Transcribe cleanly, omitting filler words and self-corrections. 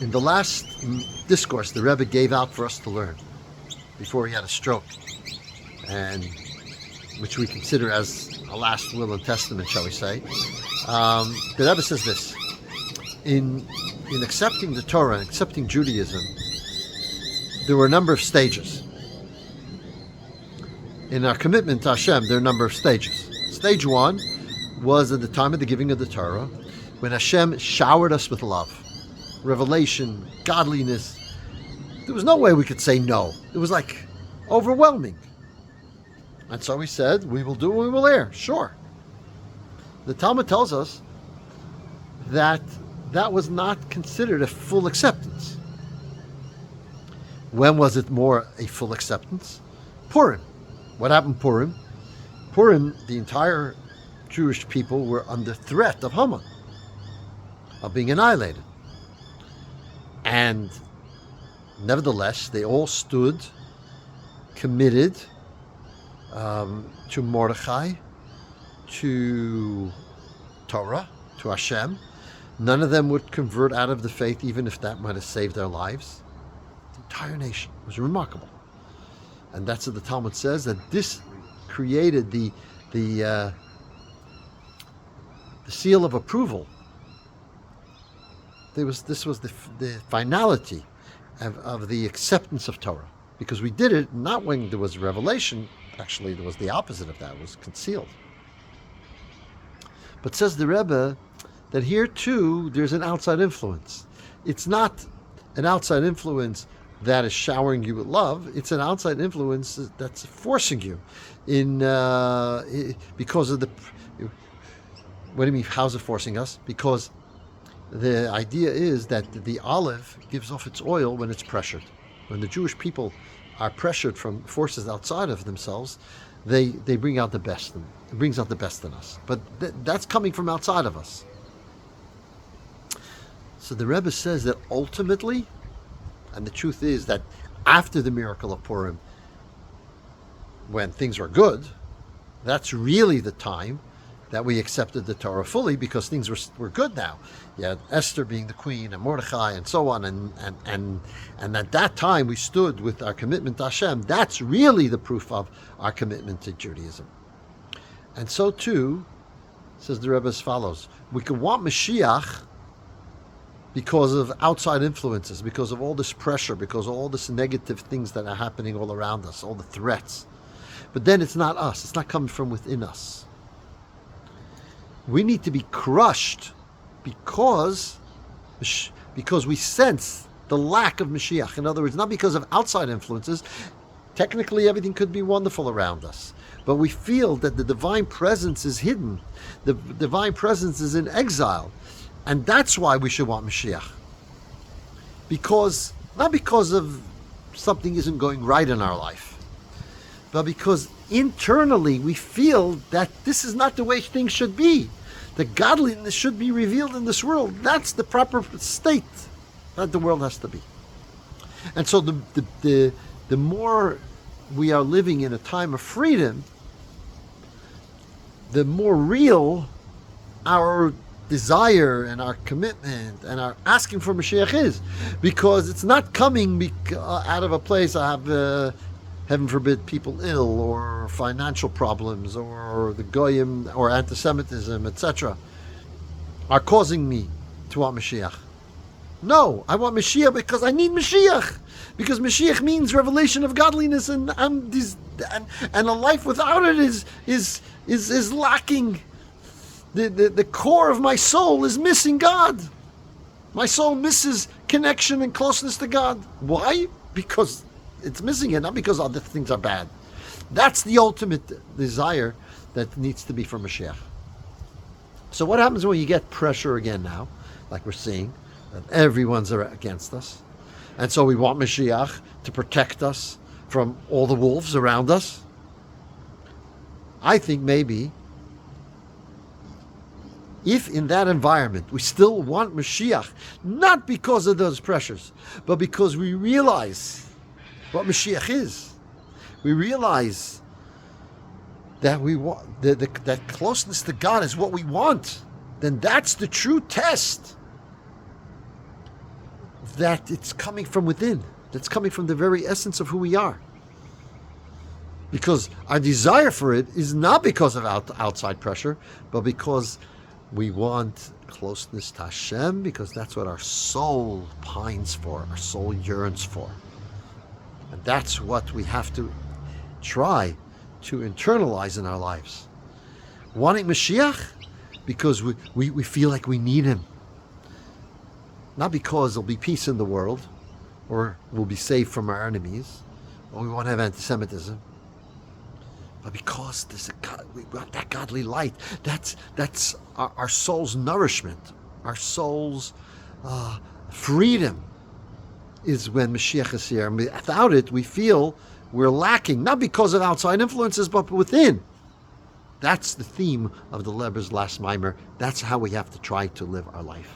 In the last discourse the Rebbe gave out for us to learn before he had a stroke, and which we consider as a last will and testament, shall we say, the Rebbe says this: in accepting the Torah and accepting Judaism, there were a number of stages. In our commitment to Hashem, there are a number of stages. Stage one was at the time of the giving of the Torah, when Hashem showered us with love, revelation, godliness. There was no way we could say no. It was like overwhelming. And so we said, we will do, we will err. Sure. The Talmud tells us that that was not considered a full acceptance. When was it more a full acceptance? Purim. What happened Purim? Purim, the entire Jewish people were under threat of Haman, of being annihilated. And nevertheless, they all stood committed to Mordechai, to Torah, to Hashem. None of them would convert out of the faith, even if that might have saved their lives. The entire nation was remarkable. And that's what the Talmud says, that this created the seal of approval. This was the finality of the acceptance of Torah, because we did it not when there was revelation. Actually, there was the opposite of that; it was concealed. But says the Rebbe that here too there's an outside influence. It's not an outside influence that is showering you with love. It's an outside influence that's forcing you in because of the. What do you mean? How's it forcing us? Because the idea is that the olive gives off its oil when it's pressured. When the Jewish people are pressured from forces outside of themselves, they bring out the best. It brings out the best in us. But that's coming from outside of us. So the Rebbe says that ultimately, and the truth is that after the miracle of Purim, when things were good, that's really the time that we accepted the Torah fully, because things were good now. You had Esther being the queen and Mordechai and so on, and at that time we stood with our commitment to Hashem. That's really the proof of our commitment to Judaism. And so too, says the Rebbe as follows: we can want Mashiach because of outside influences, because of all this pressure, because of all this negative things that are happening all around us, all the threats. But then it's not us. It's not coming from within us. We need to be crushed because we sense the lack of Mashiach. In other words, not because of outside influences. Technically, everything could be wonderful around us, but we feel that the divine presence is hidden. The divine presence is in exile, and that's why we should want Mashiach. Not because of something isn't going right in our life, but because internally we feel that this is not the way things should be. The godliness should be revealed in this world. That's the proper state that the world has to be. And so the more we are living in a time of freedom, the more real our desire and our commitment and our asking for Mashiach is. Because it's not coming out of a place I have... heaven forbid, people ill, or financial problems, or the goyim, or anti-Semitism, etc., are causing me to want Mashiach. No, I want Mashiach because I need Mashiach. Because Mashiach means revelation of godliness, and a life without it is lacking. The core of my soul is missing God. My soul misses connection and closeness to God. Why? Because it's missing it, not because other things are bad. That's the ultimate desire that needs to be for Mashiach. So what happens when you get pressure again now, like we're seeing, that everyone's against us, and so we want Mashiach to protect us from all the wolves around us? I think maybe if in that environment we still want Mashiach, not because of those pressures, but because we realize what Mashiach is. We realize that we want that closeness to God is what we want. Then that's the true test. that it's coming from within. That's coming from the very essence of who we are. Because our desire for it is not because of outside pressure, but because we want closeness to Hashem, because that's what our soul pines for, our soul yearns for. And that's what we have to try to internalize in our lives. Wanting Mashiach because we feel like we need him. Not because there'll be peace in the world, or we'll be saved from our enemies, or we won't have anti-Semitism, but because we want that godly light. That's our soul's nourishment, our soul's freedom is when Mashiach is here. And without it, we feel we're lacking, not because of outside influences, but within. That's the theme of the Rebbe's last mimer. That's how we have to try to live our life.